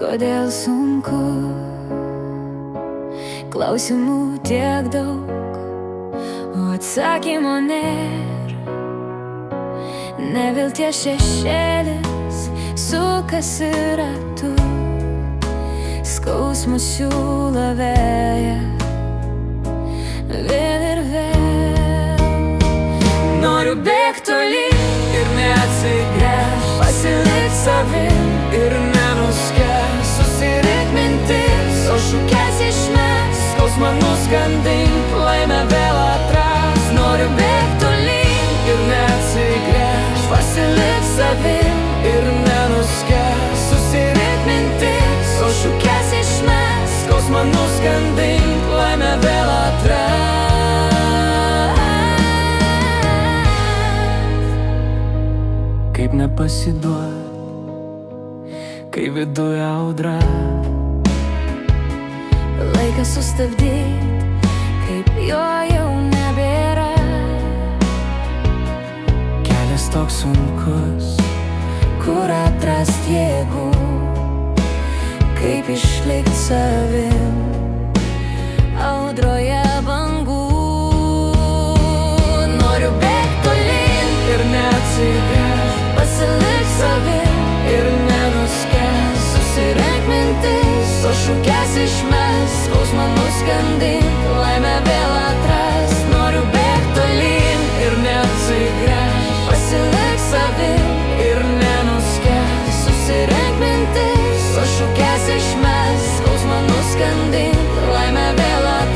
Kodėl sunku, klausimų tiek daug, o atsakymo nėra. Nevilties šešėlis sukasi ratu, skausmas siūlo vėją vėl ir vėl. Noriu bėgt tolyn ir neatsigręžt, pasilikt savim ir nenuskęst, susirink mintis, o šukes išmest, skausmą nuskandink, laimę vėl atrast. Noriu bėgt tolyn ir neatsigręžt, pasilikt savim ir nenuskęst, susirink mintis, o šukes išmest, skausmą nuskandink, laimę vėl atrast. Kaip nepasiduot, kai viduje audra, laikas sustabdyt, kaip jo jau nebėra. Kelias toks sunkus, kur atrast jėgų, kaip išlikt savim audroje bangų. Noriu bėgt tolyn ir neatsigręžt, pasilikt savim ir nenuskęst, susirink mintis, o šukes išmest, skausmą nuskandink, laimę vėl atrast. Noriu bėgt tolyn ir neatsigręžt, pasilikt savim ir nenuskęst, susirink mintis, o šukes išmest, skausmą nuskandink, laimę vėl atrast.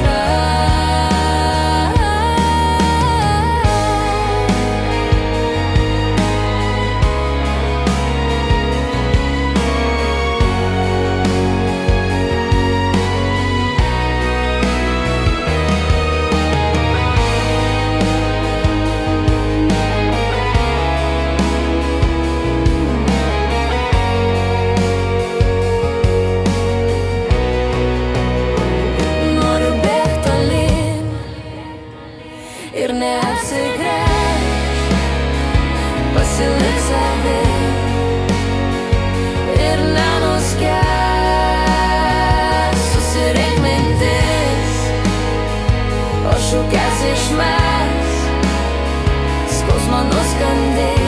Ir neatsigręžt, pasilikt savim ir nenuskęst, susirink mintis, o šukes išmest, skausmą nuskandink.